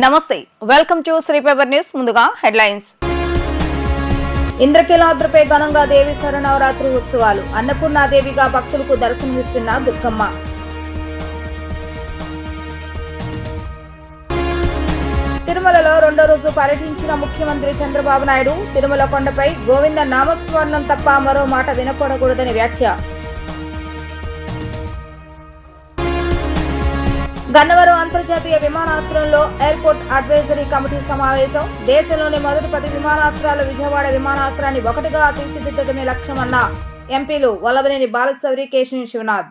నమస్తే welcome to Sri paper news. ముందుగా headlines. ఇంద్రకీలాద్రిపై ఘనంగా దేవి శరన్నవరాత్రి ఉత్సవాలు. అన్నపూర్ణాదేవిగా భక్తులకు దర్శనమిస్తున్న దుర్గమ్మ. తిరుమలలో రెండో రోజు పర్యటించిన ముఖ్యమంత్రి చంద్రబాబు నాయుడు తిరుమల కొండపై గోవింద నామస్మరణం తప్ప మరో మాట వినపడకూడదని వ్యాఖ్య. గన్నవరం అంతర్జాతీయ విమానాశ్రయంలో ఎయిర్పోర్ట్ అడ్వైజరీ కమిటీ సమావేశం. దేశంలోని మొదటి 10 విమానాశ్రయాల విజయవాడ విమానాశ్రయాన్ని ఒకటిగా తీర్చిదిద్దడమే లక్ష్యమన్న ఎంపీలు వల్లభనేని బాలశౌరి, కేశినేని శివనాథ్.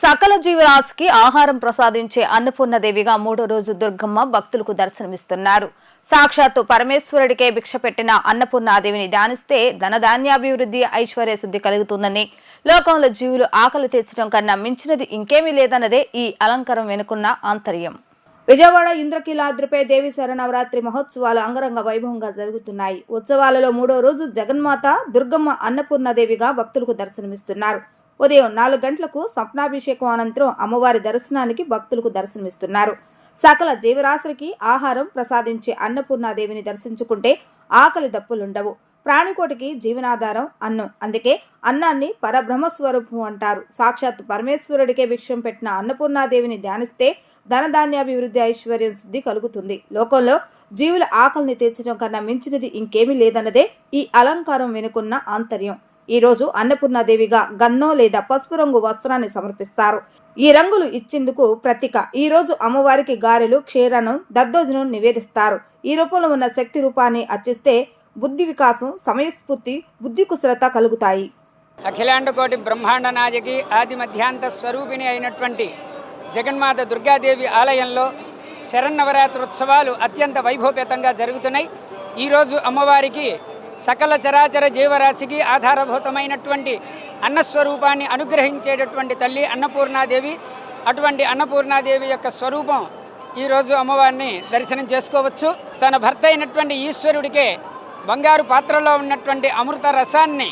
సకల జీవరాశికి ఆహారం ప్రసాదించే అన్నపూర్ణదేవిగా మూడో రోజు దుర్గమ్మ భక్తులకు దర్శనమిస్తున్నారు. సాక్షాత్తు పరమేశ్వరుడికే భిక్ష పెట్టిన అన్నపూర్ణాదేవిని ధ్యానిస్తే ధనధాన్యాభివృద్ధి, ఐశ్వర్య శుద్ధి కలుగుతుందని, లోకంలో జీవులు ఆకలి తీర్చడం కన్నా మించినది ఇంకేమీ లేదన్నదే ఈ అలంకారం వెనుకున్న ఆంతర్యం. విజయవాడ ఇంద్రకీలాద్రిపై దేవి శరన్నవరాత్రి మహోత్సవాలు అంగరంగ వైభవంగా జరుగుతున్నాయి. ఉత్సవాలలో మూడో రోజు జగన్మాత దుర్గమ్మ అన్నపూర్ణాదేవిగా భక్తులకు దర్శనమిస్తున్నారు. ఉదయం 4 గంటలకు స్వప్నాభిషేకం అనంతరం అమ్మవారి దర్శనానికి భక్తులకు దర్శనమిస్తున్నారు. సకల జీవరాశులకి ఆహారం ప్రసాదించే అన్నపూర్ణాదేవిని దర్శించుకుంటే ఆకలి దప్పులుండవు. ప్రాణికోటికి జీవనాధారం అన్నం. అందుకే అన్నాన్ని పరబ్రహ్మస్వరూపం అంటారు. సాక్షాత్ పరమేశ్వరుడికే భిక్షం పెట్టిన అన్నపూర్ణాదేవిని ధ్యానిస్తే ధనధాన్యాభివృద్ధి, ఐశ్వర్యం శుద్ధి కలుగుతుంది. లోకంలో జీవుల ఆకలిని తీర్చడం కన్నా మించినది ఇంకేమీ లేదన్నదే ఈ అలంకారం వెనుకున్న ఆంతర్యం. ఈ రోజు అన్నపూర్ణాదేవిగా గంధం లేదా పసుపు రంగు వస్త్రాన్ని సమర్పిస్తారు. ఈ రంగులు ఇచ్చేందుకు ప్రతీక. ఈ రోజు అమ్మవారికి గారెలు, క్షీరను, దద్దోజనం నివేదిస్తారు. ఈ రూపంలో ఉన్న శక్తి రూపాన్ని అర్చిస్తే బుద్ధి వికాసం, సమయస్ఫూర్తి, బుద్ధి కుశలత కలుగుతాయి. అఖిలాండ కోటి బ్రహ్మాండ నాయకి ఆది మధ్యాంత స్వరూపిణి అయినటువంటి జగన్మాత దుర్గాదేవి ఆలయంలో శరన్నవరాత్రి ఉత్సవాలు అత్యంత వైభవపేతంగా జరుగుతున్నాయి. ఈరోజు అమ్మవారికి సకల చరాచర జీవరాశికి ఆధారభూతమైనటువంటి అన్నస్వరూపాన్ని అనుగ్రహించేటటువంటి తల్లి అన్నపూర్ణాదేవి. అటువంటి అన్నపూర్ణాదేవి యొక్క స్వరూపం ఈరోజు అమ్మవారిని దర్శనం చేసుకోవచ్చు. తన భర్త అయినటువంటి ఈశ్వరుడికే బంగారు పాత్రలో ఉన్నటువంటి అమృత రసాన్ని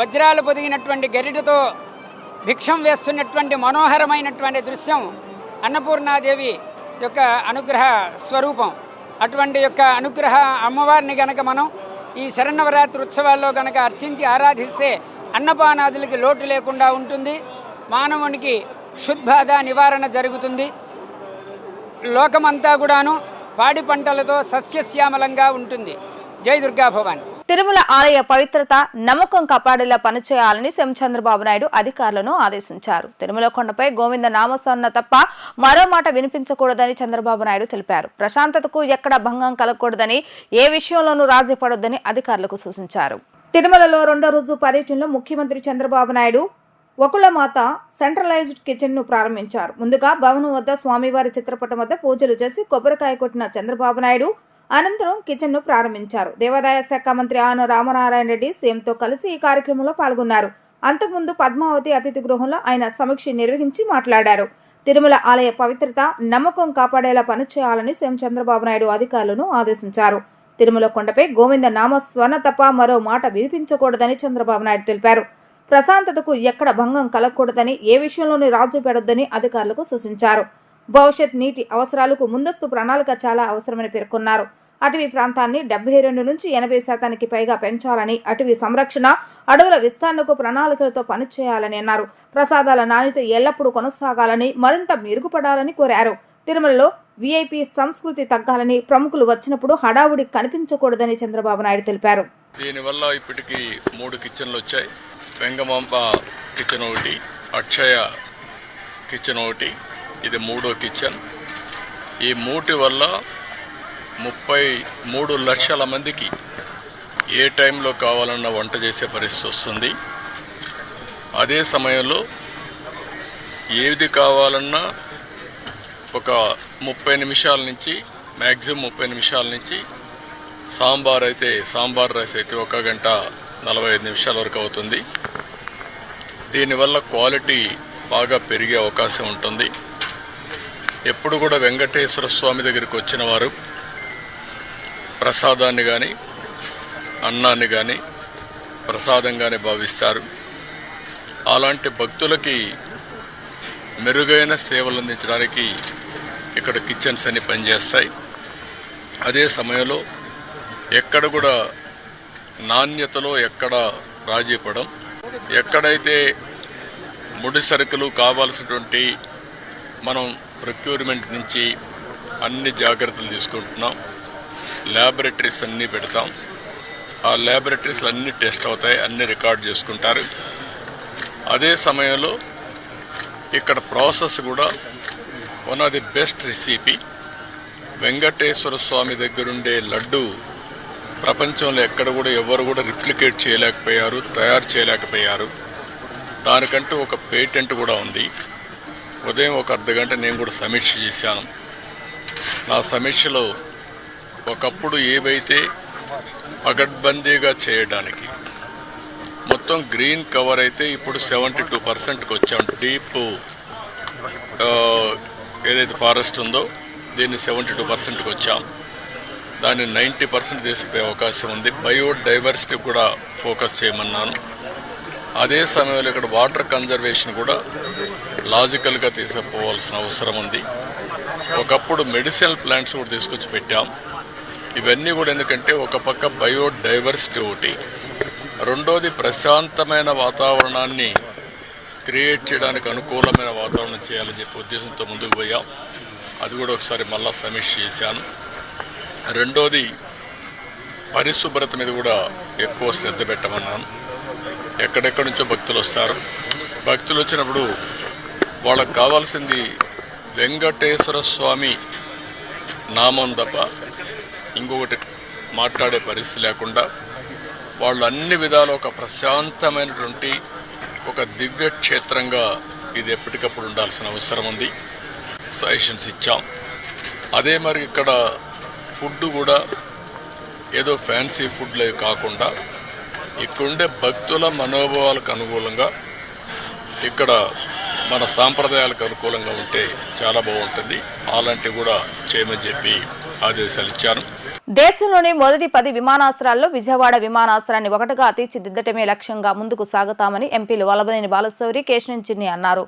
వజ్రాలు పొదిగినటువంటి గరిటతో భిక్షం వేస్తున్నటువంటి మనోహరమైనటువంటి దృశ్యం అన్నపూర్ణాదేవి యొక్క అనుగ్రహ స్వరూపం. అటువంటి యొక్క అనుగ్రహ అమ్మవారిని గనక మనం ఈ శరన్నవరాత్రి ఉత్సవాల్లో గనక అర్చించి ఆరాధిస్తే అన్నపానాదులకి లోటు లేకుండా ఉంటుంది. మానవునికి క్షుద్బాధ నివారణ జరుగుతుంది. లోకమంతా కూడాను పాడి పంటలతో సస్యశ్యామలంగా ఉంటుంది. జై దుర్గా భవాని. తిరుమల ఆలయ పవిత్రత, నమ్మకం కాపాడేలా పనిచేయాలని సీఎం చంద్రబాబు నాయుడు అధికారులను ఆదేశించారు. తిరుమల కొండపై గోవింద నామస్మరణ తప్ప మరో మాట వినిపించకూడదని చంద్రబాబు నాయుడు తెలిపారు. ప్రశాంతతకు ఎక్కడ భంగం కలగకూడదని, ఏ విషయంలోనూ రాజీ పడొద్దని అధికారులకు సూచించారు. తిరుమలలో రెండో రోజు పర్యటనలో ముఖ్యమంత్రి చంద్రబాబు నాయుడు వకుళమాత సెంట్రలైజ్డ్ కిచెన్ ను ప్రారంభించారు. ముందుగా భవనం వద్ద స్వామివారి చిత్రపటం వద్ద పూజలు చేసి కొబ్బరికాయ కొట్టిన చంద్రబాబు నాయుడు అనంతరం కిచెన్ ను ప్రారంభించారు. దేవాదాయ శాఖ మంత్రి ఆన రామనారాయణ రెడ్డి సీఎంతో కలిసి ఈ కార్యక్రమంలో పాల్గొన్నారు. అంతకుముందు పద్మావతి అతిథి గృహంలో ఆయన సమీక్ష నిర్వహించి మాట్లాడారు. తిరుమల ఆలయ పవిత్రత, నమ్మకం కాపాడేలా పనిచేయాలని సీఎం చంద్రబాబు నాయుడు అధికారులను ఆదేశించారు. తిరుమల కొండపై గోవింద నామస్మరణ తప్ప మరో మాట వినిపించకూడదని చంద్రబాబు నాయుడు తెలిపారు. ప్రశాంతతకు ఎక్కడ భంగం కలగకూడదని, ఏ విషయంలోనూ రాజు పెడొద్దని అధికారులకు సూచించారు. భవిష్యత్ నీటి అవసరాలకు ముందస్తు ప్రణాళిక చాలా అవసరమని పేర్కొన్నారు. అటవీ ప్రాంతాన్ని 72 నుంచి 80% పైగా పెంచాలని, అటవీ సంరక్షణ, అడవుల విస్తరణకు ప్రణాళికలతో పనిచేయాలని అన్నారు. ప్రసాదాల నాణ్యత ఎల్లప్పుడూ కొనసాగాలని, మరింత మెరుగుపడాలని కోరారు. తిరుమలలో విఐపి సంస్కృతి తగ్గాలని, ప్రముఖులు వచ్చినప్పుడు హడావుడి కనిపించకూడదని చంద్రబాబు నాయుడు తెలిపారు. దీనివల్ల ఇప్పటికీ 3 కిచెన్లు వచ్చాయి. వెంగమాంబ కిచెన్ ఒకటి, అక్షయ కిచెన్ ఒకటి, ఇది 3వ కిచెన్. ఈ 3 వల్ల 33 లక్షల మందికి ఏ టైంలో కావాలన్నా వంట చేసే పరిస్థితి వస్తుంది. అదే సమయంలో ఏది కావాలన్నా ఒక 30 నిమిషాల నుంచి మ్యాక్సిమం 30 నిమిషాల నుంచి సాంబార్ రైస్ అయితే 1 గంట 45 నిమిషాల వరకు అవుతుంది. దీనివల్ల క్వాలిటీ బాగా పెరిగే అవకాశం ఉంటుంది. ఎప్పుడు కూడా వెంకటేశ్వర స్వామి దగ్గరికి వచ్చిన వారు ప్రసాదాన్ని కానీ, అన్నాన్ని కానీ ప్రసాదంగానే భావిస్తారు. అలాంటి భక్తులకి మెరుగైన సేవలు అందించడానికి ఇక్కడ కిచెన్స్ అన్ని పనిచేస్తాయి. అదే సమయంలో ఎక్కడ కూడా నాణ్యతలో ఎక్కడ రాజీ పడం, ఎక్కడైతే ముడి సరుకులు కావాల్సినటువంటి మనం ప్రొక్యూర్మెంట్ నుంచి అన్ని జాగ్రత్తలు తీసుకుంటున్నాం. ల్యాబొరేటరీస్ అన్నీ పెడతాం. ఆ ల్యాబొరేటరీస్లో అన్ని టెస్ట్ అవుతాయి, అన్ని రికార్డ్ చేసుకుంటారు. అదే సమయంలో ఇక్కడ ప్రాసెస్ కూడా one of the best recipe. Venkateshwara Swami దగ్గరుండే లడ్డు ప్రపంచంలో ఎక్కడ కూడా ఎవరు కూడా రిప్లికేట్ చేయలేకపోయారు, తయారు చేయలేకపోయారు. దానికంటూ ఒక పేటెంట్ కూడా ఉంది. ఉదయం ఒక అర్ధగంట నేను కూడా సమీక్ష చేశాను. నా సమీక్షలో ఒకప్పుడు ఏవైతే పగడ్బందీగా చేయడానికి మొత్తం గ్రీన్ కవర్ అయితే ఇప్పుడు 72%కి వచ్చాం. డీప్ ఏదైతే ఫారెస్ట్ ఉందో దీన్ని 72%కి వచ్చాం. దాన్ని 90% తీసిపోయే అవకాశం ఉంది. బయోడైవర్సిటీ కూడా ఫోకస్ చేయమన్నాను. అదే సమయంలో ఇక్కడ వాటర్ కన్జర్వేషన్ కూడా లాజికల్గా తీసుకుపోవాల్సిన అవసరం ఉంది. ఒకప్పుడు మెడిసినల్ ప్లాంట్స్ కూడా తీసుకొచ్చి పెట్టాం. ఇవన్నీ కూడా ఎందుకంటే ఒక పక్క బయోడైవర్సిటీ ఒకటి, రెండోది ప్రశాంతమైన వాతావరణాన్ని క్రియేట్ చేయడానికి అనుకూలమైన వాతావరణం చేయాలని చెప్పి ఉద్దేశంతో ముందుకు పోయాం. అది కూడా ఒకసారి మళ్ళా సమీక్ష చేశాను. రెండోది పరిశుభ్రత మీద కూడా ఎక్కువ శ్రద్ధ పెట్టమన్నాను. ఎక్కడెక్కడి నుంచో భక్తులు వస్తారు. భక్తులు వచ్చినప్పుడు వాళ్ళకు కావాల్సింది వెంకటేశ్వర స్వామి నామం తప్ప ఇంకొకటి మాట్లాడే పరిస్థితి లేకుండా వాళ్ళు అన్ని విధాలు ఒక ప్రశాంతమైనటువంటి ఒక దివ్య క్షేత్రంగా ఇది ఎప్పటికప్పుడు ఉండాల్సిన అవసరం ఉంది. సజెషన్స్ ఇచ్చాం. అదే మరి ఇక్కడ ఫుడ్ కూడా ఏదో ఫ్యాన్సీ ఫుడ్లు కాకుండా ఇక్కడుండే భక్తుల మనోభావాలకు అనుకూలంగా ఇక్కడ మన సాంప్రదాయాలకు అనుకూలంగా ఉంటే చాలా బాగుంటుంది. అలాంటివి కూడా చేయమని చెప్పి ఆదేశాలు ఇచ్చాను. దేశంలోని మొదటి 10 విమానాశ్రయాల్లో విజయవాడ విమానాశ్రయాన్ని ఒకటిగా తీర్చిదిద్దటమే లక్ష్యంగా ముందుకు సాగుతామని ఎంపీలు వల్లభనేని బాలశౌరి, కేశినేని చిన్ని అన్నారు.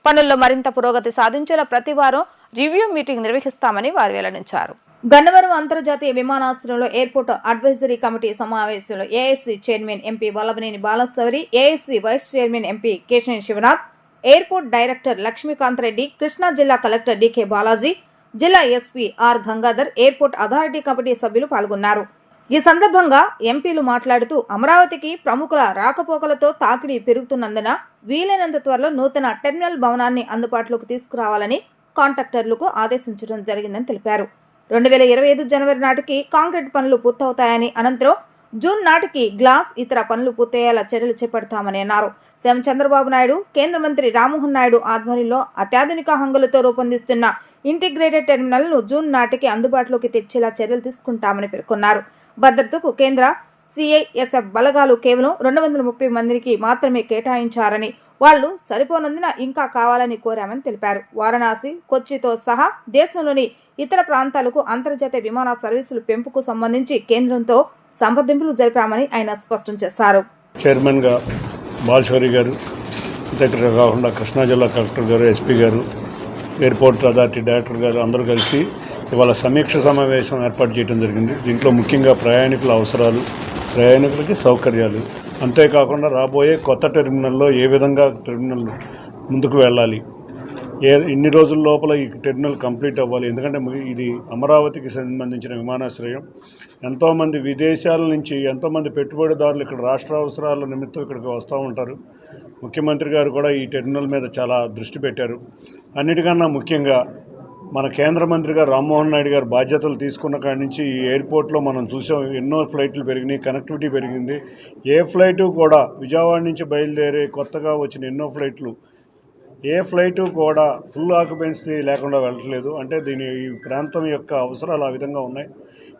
పనుల్లో మరింత పురోగతి సాధించేలా ప్రతి వారం రివ్యూ మీటింగ్ నిర్వహిస్తామని వారు వెల్లడించారు. గన్నవరం అంతర్జాతీయ విమానాశ్రయంలో ఎయిర్పోర్ట్ అడ్వైజరీ కమిటీ సమావేశంలో AIC chairman MP Vallabhaneni Balashowry, AIC vice chairman MP Kesineni Sivanath, airport director Lakshmikanth Reddy, Krishna జిల్లా కలెక్టర్ డికే బాలాజీ, జిల్లా SP R Gangadhar, airport authority committee సభ్యులు పాల్గొన్నారు. ఈ సందర్భంగా ఎంపీలు మాట్లాడుతూ అమరావతికి ప్రముఖుల రాకపోకలతో తాకిడి పెరుగుతున్నందున వీలైనంత త్వరలో నూతన టెర్మినల్ భవనాన్ని అందుబాటులోకి తీసుకురావాలని కాంట్రాక్టర్లకు ఆదేశించడం జరిగిందని తెలిపారు. 2025 జనవరి నాటికి కాంక్రీట్ పనులు పూర్తవుతాయని, అనంతరం జూన్ నాటికి గ్లాస్ ఇతర పనులు పూర్తయ్యేలా చర్యలు చేపడతామని అన్నారు. సీఎం చంద్రబాబు నాయుడు, కేంద్ర మంత్రి రామ్మోహన్ నాయుడు ఆధ్వర్యంలో అత్యాధునిక హంగులతో రూపొందిస్తున్న ఇంటిగ్రేటెడ్ టెర్మినల్ను జూన్ నాటికి అందుబాటులోకి తెచ్చేలా చర్యలు తీసుకుంటామని పేర్కొన్నారు. భద్రతకు కేంద్ర సిఐఎస్ఎఫ్ బలగాలు కేవలం 230 మందికి మాత్రమే కేటాయించారని, వాళ్లు సరిపోనందున ఇంకా కావాలని కోరామని తెలిపారు. వారణాసి, కొచ్చితో సహా దేశంలోని ఇతర ప్రాంతాలకు అంతర్జాతీయ విమాన సర్వీసుల పెంపుకు సంబంధించి కేంద్రంతో సంప్రదింపులు జరిపామని ఆయన స్పష్టం చేశారు. చైర్మన్గా బాలశౌరి గారు, దగ్గర కాకుండా కృష్ణా జిల్లా కలెక్టర్ గారు, ఎస్పీ గారు, ఎయిర్పోర్ట్ అథారిటీ డైరెక్టర్ గారు అందరూ కలిసి ఇవాళ సమీక్ష సమావేశం ఏర్పాటు చేయడం జరిగింది. దీంట్లో ముఖ్యంగా ప్రయాణికుల అవసరాలు, ప్రయాణికులకి సౌకర్యాలు, అంతేకాకుండా రాబోయే కొత్త టెర్మినల్లో ఏ విధంగా టెర్మినల్ ముందుకు వెళ్ళాలి, ఇన్ని రోజుల లోపల ఈ టెర్మినల్ కంప్లీట్ అవ్వాలి. ఎందుకంటే ఇది అమరావతికి సంబంధించిన విమానాశ్రయం. ఎంతోమంది విదేశాల నుంచి ఎంతోమంది పెట్టుబడిదారులు ఇక్కడ రాష్ట్ర అవసరాల నిమిత్తం ఇక్కడికి వస్తూ ఉంటారు. ముఖ్యమంత్రి గారు కూడా ఈ టెర్మినల్ మీద చాలా దృష్టి పెట్టారు. అన్నిటికన్నా ముఖ్యంగా మన కేంద్ర మంత్రి గారు రామ్మోహన్ నాయుడు గారు బాధ్యతలు తీసుకున్న కాడి నుంచి ఈ ఎయిర్పోర్ట్లో మనం చూసాం, ఎన్నో ఫ్లైట్లు పెరిగినాయి, కనెక్టివిటీ పెరిగింది. ఏ ఫ్లైటు కూడా విజయవాడ నుంచి బయలుదేరే కొత్తగా వచ్చిన ఎన్నో ఫ్లైట్లు ఏ ఫ్లైటు కూడా ఫుల్ ఆక్యుపెన్సీ లేకుండా వెళ్ళట్లేదు. అంటే ఈ ప్రాంతం యొక్క అవసరాలు ఆ విధంగా ఉన్నాయి.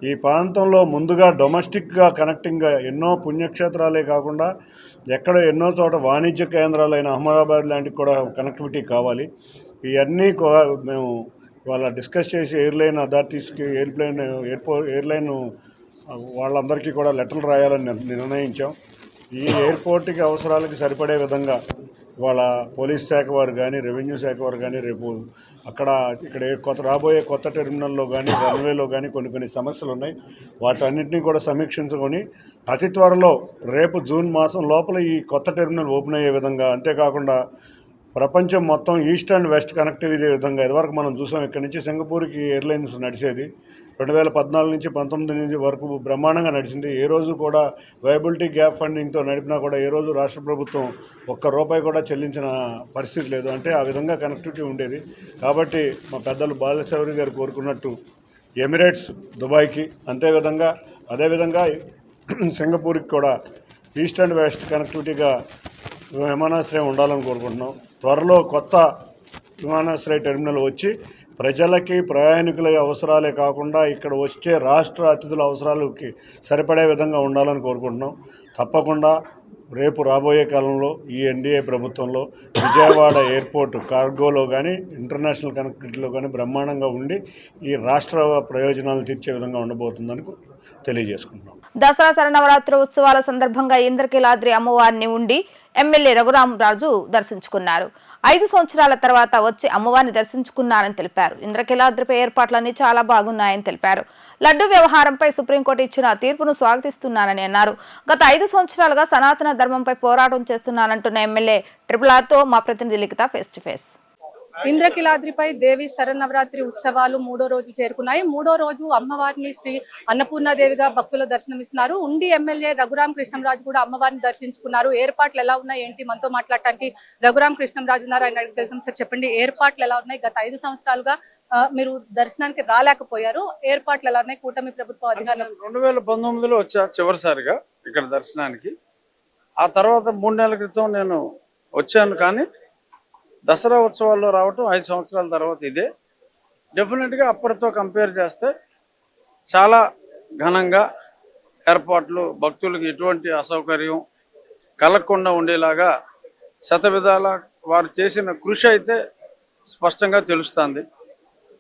ఈ ప్రాంతంలో ముందుగా డొమెస్టిక్గా కనెక్టింగ్గా ఎన్నో పుణ్యక్షేత్రాలే కాకుండా ఎక్కడ ఎన్నో చోట వాణిజ్య కేంద్రాలైన అహ్మదాబాద్ లాంటివి కూడా కనెక్టివిటీ కావాలి. ఇవన్నీ మేము వాళ్ళ డిస్కస్ చేసి ఎయిర్లైన్ అథారిటీస్కి ఎయిర్లైన్ వాళ్ళందరికీ కూడా లెటర్లు రాయాలని నిర్ణయించాం. ఈ ఎయిర్పోర్ట్కి అవసరాలకి సరిపడే విధంగా వాళ్ళ పోలీస్ శాఖ వారు కానీ రెవెన్యూ శాఖ వారు కానీ రేపు ఇక్కడ రాబోయే కొత్త టెర్మినల్లో కానీ రన్వేలో కానీ కొన్ని సమస్యలు ఉన్నాయి. వాటన్నిటినీ కూడా సమీక్షించుకొని అతి త్వరలో రేపు జూన్ మాసం లోపల ఈ కొత్త టెర్మినల్ ఓపెన్ అయ్యే విధంగా, అంతేకాకుండా ప్రపంచం మొత్తం ఈస్ట్ అండ్ వెస్ట్ కనెక్టివిటీ విధంగా ఇదివరకు మనం చూసాం. ఇక్కడి నుంచి సింగపూర్కి ఎయిర్లైన్స్ నడిచేది 2014 నుంచి 19 వరకు బ్రహ్మాండంగా నడిచింది. ఏ రోజు కూడా వైబిలిటీ గ్యాప్ ఫండింగ్తో నడిపినా కూడా ఏ రోజు రాష్ట్ర ప్రభుత్వం ₹1 కూడా చెల్లించిన పరిస్థితి లేదు. అంటే ఆ విధంగా కనెక్టివిటీ ఉండేది. కాబట్టి మా పెద్దలు బాలశౌరి గారు కోరుకున్నట్టు ఎమిరేట్స్ దుబాయ్కి, అదేవిధంగా సింగపూర్కి కూడా ఈస్ట్ అండ్ వెస్ట్ కనెక్టివిటీగా విమానాశ్రయం ఉండాలని కోరుకుంటున్నాం. త్వరలో కొత్త విమానాశ్రయ టెర్మినల్ వచ్చి ప్రజలకి ప్రయాణికుల అవసరాలే కాకుండా ఇక్కడ వచ్చే రాష్ట్ర అతిథుల అవసరాలకి సరిపడే విధంగా ఉండాలని కోరుకుంటున్నాం. తప్పకుండా రేపు రాబోయే కాలంలో ఈ ఎన్డీఏ ప్రభుత్వంలో విజయవాడ ఎయిర్పోర్ట్ కార్గోలో కానీ ఇంటర్నేషనల్ కనెక్టివిటీలో కానీ బ్రహ్మాండంగా ఉండి ఈ రాష్ట్ర ప్రయోజనాలు తీర్చే విధంగా ఉండబోతుందని తెలియజేసుకుంటున్నాం. దసరా శరన్నవరాత్రి ఉత్సవాల సందర్భంగా ఇంద్రకీలాద్రి అమ్మవారిని ఉండి ఎమ్మెల్యే రఘురామరాజు దర్శించుకున్నారు. 5 సంవత్సరాల తర్వాత వచ్చి అమ్మవారిని దర్శించుకున్నారని తెలిపారు. ఇంద్రకీలాద్రిపై ఏర్పాట్లన్నీ చాలా బాగున్నాయని తెలిపారు. లడ్డు వ్యవహారంపై సుప్రీంకోర్టు ఇచ్చిన తీర్పును స్వాగతిస్తున్నానని అన్నారు. గత 5 సంవత్సరాలుగా సనాతన ధర్మంపై పోరాటం చేస్తున్నానంటున్న ఎమ్మెల్యే RRR తో మా ప్రతినిధి లిఖిత ఫేస్ టు ఫేస్. ఇంద్రకీలాద్రిపై దేవి శరన్నవరాత్రి ఉత్సవాలు 3వ రోజు చేరుకున్నాయి. 3వ రోజు అమ్మవారిని శ్రీ అన్నపూర్ణాదేవిగా భక్తులు దర్శనమిస్తున్నారు. ఉండి ఎమ్మెల్యే రఘురామ కృష్ణంరాజు కూడా అమ్మవారిని దర్శించుకున్నారు. ఏర్పాట్లు ఎలా ఉన్నాయి ఏంటి మనతో మాట్లాడటానికి రఘురామ కృష్ణంరాజు ఉన్నారు. ఆయన అడిగి తెలుసు. సార్ చెప్పండి, ఏర్పాట్లు ఎలా ఉన్నాయి? గత 5 సంవత్సరాలుగా మీరు దర్శనానికి రాలేకపోయారు. ఏర్పాట్లు ఎలా ఉన్నాయి? కూటమి ప్రభుత్వం అధికారులు 2019లో వచ్చా చివరిసారిగా ఇక్కడ దర్శనానికి. ఆ తర్వాత 3 నెలల క్రితం నేను వచ్చాను. కానీ దసరా ఉత్సవాల్లో రావటం 5 సంవత్సరాల తర్వాత ఇదే. డెఫినెట్గా అప్పటితో కంపేర్ చేస్తే చాలా ఘనంగా ఏర్పాట్లు, భక్తులకు ఎటువంటి అసౌకర్యం కలగకుండా ఉండేలాగా శతవిధాల వారు చేసిన కృషి అయితే స్పష్టంగా తెలుస్తుంది.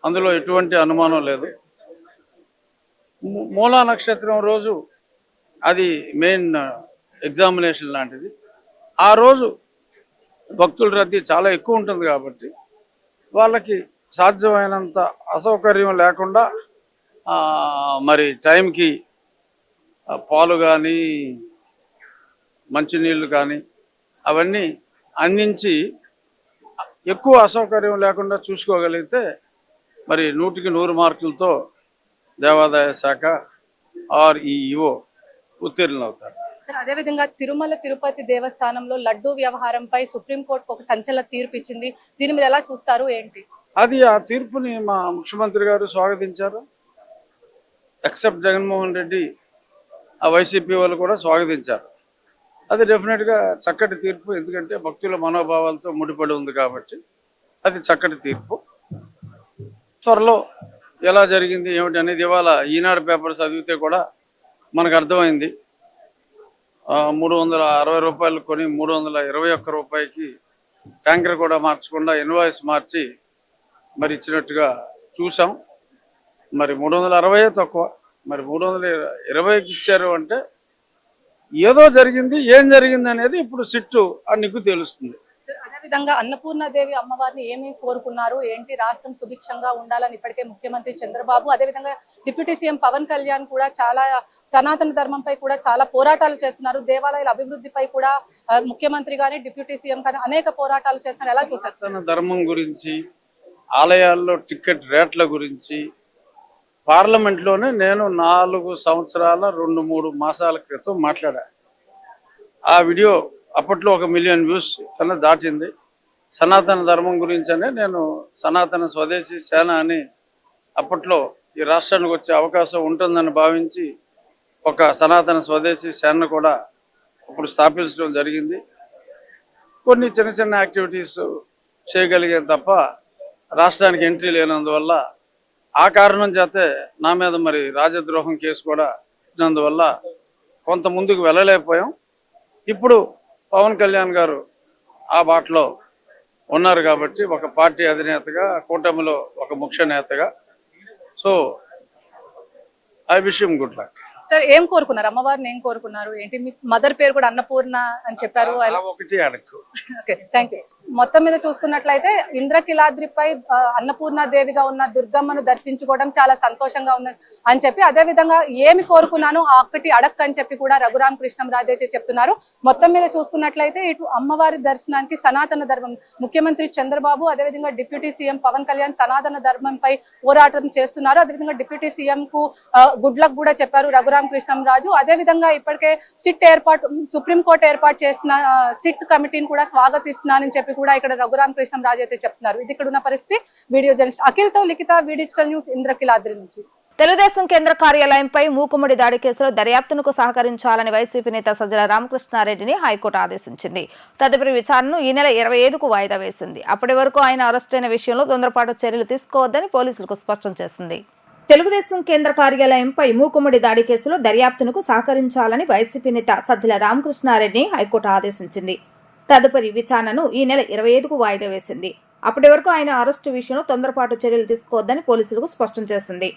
అందులో ఎటువంటి అనుమానం లేదు. మూలా నక్షత్రం రోజు అది మెయిన్ ఎగ్జామినేషన్ లాంటిది. ఆ రోజు భక్తుల రద్దీ చాలా ఎక్కువ ఉంటుంది కాబట్టి వాళ్ళకి సాధ్యమైనంత అసౌకర్యం లేకుండా మరి టైంకి పాలు కానీ మంచినీళ్ళు కానీ అవన్నీ అందించి ఎక్కువ అసౌకర్యం లేకుండా చూసుకోగలిగితే మరి 100కి 100 మార్కులతో దేవాదాయ శాఖ ఆర్ ఈఓ ఉత్తీర్ణులవుతారు. అదేవిధంగా తిరుమల తిరుపతి దేవస్థానంలో లడ్డూ వ్యవహారంపై సుప్రీంకోర్టు ఒక సంచలన తీర్పు ఇచ్చింది. దీన్ని మీరు ఎలా చూస్తారు ఏంటి? ఆ తీర్పుని మా ముఖ్యమంత్రి గారు స్వాగతించారు. ఎక్సెప్ట్ జగన్మోహన్ రెడ్డి, ఆ వైసీపీ వాళ్ళు కూడా స్వాగతించారు. అది డెఫినెట్గా చక్కటి తీర్పు. ఎందుకంటే భక్తుల మనోభావాలతో ముడిపడి ఉంది కాబట్టి అది చక్కటి తీర్పు. త్వరలో ఎలా జరిగింది ఏమిటి అనేది ఇవాళ ఈనాడు పేపర్ చదివితే కూడా మనకు అర్థమైంది. 360 రూపాయలు కొని 321 రూపాయికి ట్యాంకర్ కూడా మార్చకుండా ఇన్వాయిస్ మార్చి మరి ఇచ్చినట్టుగా చూసాం. మరి 360 తక్కువ, మరి 320కి ఇచ్చారు అంటే ఏదో జరిగింది. ఏం జరిగింది అనేది ఇప్పుడు సిట్టు నిగ్గు తెలుస్తుంది. అదేవిధంగా అన్నపూర్ణాదేవి అమ్మవారిని ఏమి కోరుకున్నారు ఏంటి? రాష్ట్రం సుభిక్షంగా ఉండాలని ఇప్పటికే ముఖ్యమంత్రి చంద్రబాబు, అదేవిధంగా డిప్యూటీ సీఎం పవన్ కళ్యాణ్ కూడా చాలా సనాతన ధర్మంపై కూడా చాలా పోరాటాలు చేస్తున్నారు. దేవాలయాల అభివృద్ధిపై కూడా ముఖ్యమంత్రి గాని డిప్యూటీ సీఎం కానీ అనేక పోరాటాలు చేస్తున్నారు. ఎలా చూస్తారు? సనాతన ధర్మం గురించి, ఆలయాల్లో టికెట్ రేట్ల గురించి పార్లమెంట్లోనే నేను 4 సంవత్సరాల 2-3 మాసాల క్రితం మాట్లాడా. ఆ వీడియో అప్పట్లో 1 మిలియన్ వ్యూస్ కన్నా దాటింది. సనాతన ధర్మం గురించనే నేను సనాతన స్వదేశీ సేన అని అప్పట్లో ఈ రాష్ట్రానికి వచ్చే అవకాశం ఉంటుందని భావించి ఒక సనాతన స్వదేశీ సేన కూడా ఇప్పుడు స్థాపించడం జరిగింది. కొన్ని చిన్న యాక్టివిటీస్ చేయగలిగాను తప్ప రాష్ట్రానికి ఎంట్రీ లేనందువల్ల, ఆ కారణం చేతే నా మీద మరి రాజద్రోహం కేసు కూడా ఇచ్చినందువల్ల కొంత ముందుకు వెళ్ళలేకపోయాం. ఇప్పుడు పవన్ కళ్యాణ్ గారు ఆ బాటలో ఉన్నారు కాబట్టి ఒక పార్టీ అధినేతగా, కూటమిలో ఒక ముఖ్య నేతగా, so I wish him good luck. Sir ఏం కోరుకున్నారు, అమ్మవారిని ఏం కోరుకున్నారు ఏంటి? మీ మదర్ పేరు కూడా అన్నపూర్ణ అని చెప్పారు. ఒకటి అడక్కు. Okay, thank you. మొత్తం మీద చూసుకున్నట్లయితే ఇంద్రకిలాద్రిపై అన్నపూర్ణాదేవిగా ఉన్న దుర్గమ్మను దర్శించుకోవడం చాలా సంతోషంగా ఉంది అని చెప్పి, అదే విధంగా ఏమి కోరుకున్నాను ఆ ఒక్కటి అడక్ అని చెప్పి కూడా రఘురామ కృష్ణంరాజు అయితే చెప్తున్నారు. మొత్తం మీద చూసుకున్నట్లయితే ఇటు అమ్మవారి దర్శనానికి సనాతన ధర్మం ముఖ్యమంత్రి చంద్రబాబు, అదేవిధంగా డిప్యూటీ సీఎం పవన్ కళ్యాణ్ సనాతన ధర్మంపై పోరాటం చేస్తున్నారు. అదేవిధంగా డిప్యూటీ సీఎం కు గుడ్ లక్ కూడా చెప్పారు రఘురామ కృష్ణంరాజు. అదేవిధంగా ఇప్పటికే సుప్రీంకోర్టు ఏర్పాటు చేసిన సిట్ కమిటీని కూడా స్వాగతిస్తున్నానని చెప్పి కూడా ఇక్కడ రఘురామ కృష్ణంరాజు అయితే చెప్తున్నారు. ఇది ఇక్కడ ఉన్న పరిస్థితి. వీడియో జర్నలిస్ట్ అఖిల్తో లిఖిత, డిజిటల్ న్యూస్, ఇంద్రకిలాద్రి నుంచి. తెలుగుదేశం కేంద్ర కార్యాలయంపై మూకుమ్మడి దాడి కేసులో దర్యాప్తునకు సహకరించాలని వైసీపీ నేత సజ్జల రామకృష్ణారెడ్డిని హైకోర్టు ఆదేశించింది. తదుపరి విచారణను ఈ నెల 25కు వాయిదా వేసింది. అప్పటి వరకు ఆయన అరెస్టైన విషయంలో తొందరపాటు చర్యలు తీసుకోవద్దని పోలీసులకు స్పష్టం చేసింది. తెలుగుదేశం కేంద్ర కార్యాలయంపై మూకుమ్మడి దాడి కేసులో దర్యాప్తునకు సహకరించాలని వైసీపీ నేత సజ్జల రామకృష్ణారెడ్డిని హైకోర్టు ఆదేశించింది. తదుపరి విచారణను ఈ నెల 25కు వాయిదా వేసింది. అప్పటి వరకు ఆయన అరెస్టు విషయంలో తొందరపాటు చర్యలు తీసుకోవద్దని పోలీసులకు స్పష్టం చేసింది.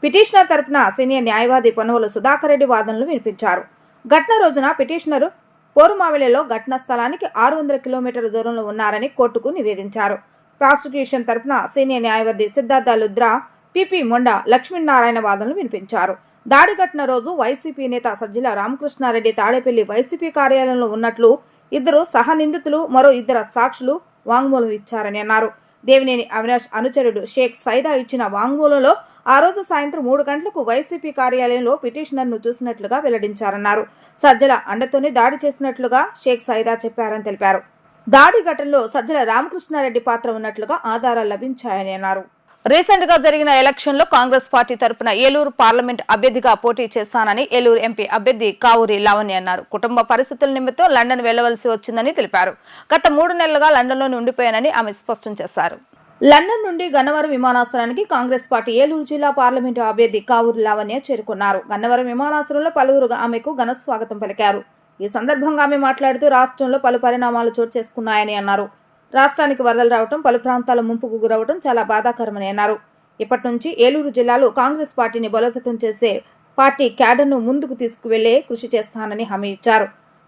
పిటిషనర్ తరపున సీనియర్ న్యాయవాది పొన్నవోలు సుధాకర్ రెడ్డి వాదనలు వినిపించారు. ఘటన రోజున పిటిషనర్ పోరుమావిలిలో ఘటనా స్థలానికి 600 కిలోమీటర్ల దూరంలో ఉన్నారని కోర్టుకు నివేదించారు. ప్రాసిక్యూషన్ తరపున సీనియర్ న్యాయవాది సిద్ధార్థ లుద్రా, పిపి మొండ, లక్ష్మీనారాయణ వాదనలు వినిపించారు. దాడి ఘటన రోజు వైసీపీ నేత సజ్జల రామకృష్ణారెడ్డి తాడేపల్లి వైసీపీ కార్యాలయంలో ఉన్నట్లు 2 సహనిందితులు, మరో 2 సాక్షులు వాంగ్మూలం ఇచ్చారని అన్నారు. దేవినేని అవినాష్ అనుచరుడు షేక్ సైదా ఇచ్చిన వాంగ్మూలంలో ఆ రోజు సాయంత్రం 3 గంటలకు వైసీపీ కార్యాలయంలో పిటిషనర్ను చూసినట్లుగా వెల్లడించారన్నారు. సజ్జల అండతోనే దాడి చేసినట్లుగా షేక్ సైదా చెప్పారని తెలిపారు. దాడి ఘటనలో సజ్జల రామకృష్ణారెడ్డి పాత్ర ఉన్నట్లుగా ఆధారాలు లభించాయని అన్నారు. రీసెంట్ గా జరిగిన ఎలక్షన్ లో కాంగ్రెస్ పార్టీ తరపున ఏలూరు పార్లమెంట్ అభ్యర్థిగా పోటీ చేస్తానని ఏలూరు ఎంపీ అభ్యర్థి కావూరి లావణ్య అన్నారు. కుటుంబ పరిస్థితుల నిమిత్తం లండన్ వెళ్లవలసి వచ్చిందని తెలిపారు. గత 3 నెలలుగా లండన్లోనే ఉండిపోయానని ఆమె స్పష్టం చేశారు. లండన్ నుండి గన్నవరం విమానాశ్రయానికి కాంగ్రెస్ పార్టీ ఏలూరు జిల్లా పార్లమెంటు అభ్యర్థి కావూరి లావణ్య చేరుకున్నారు. గన్నవరం విమానాశ్రయంలో పలువురు ఆమెకు ఘన స్వాగతం పలికారు. ఈ సందర్భంగా ఆమె మాట్లాడుతూ రాష్ట్రంలో పలు పరిణామాలు చోటు చేసుకున్నాయని అన్నారు. రాష్ట్రానికి వరదలు రావడం, పలు ప్రాంతాల ముంపుకు గురవడం చాలా బాధాకరమని అన్నారు. ఇప్పటి నుంచి ఏలూరు జిల్లాలో కాంగ్రెస్ పార్టీని బలోపేతం చేసే పార్టీ క్యాడర్ను ముందుకు తీసుకువెళ్లే కృషి చేస్తానని హామీ ఇచ్చారు.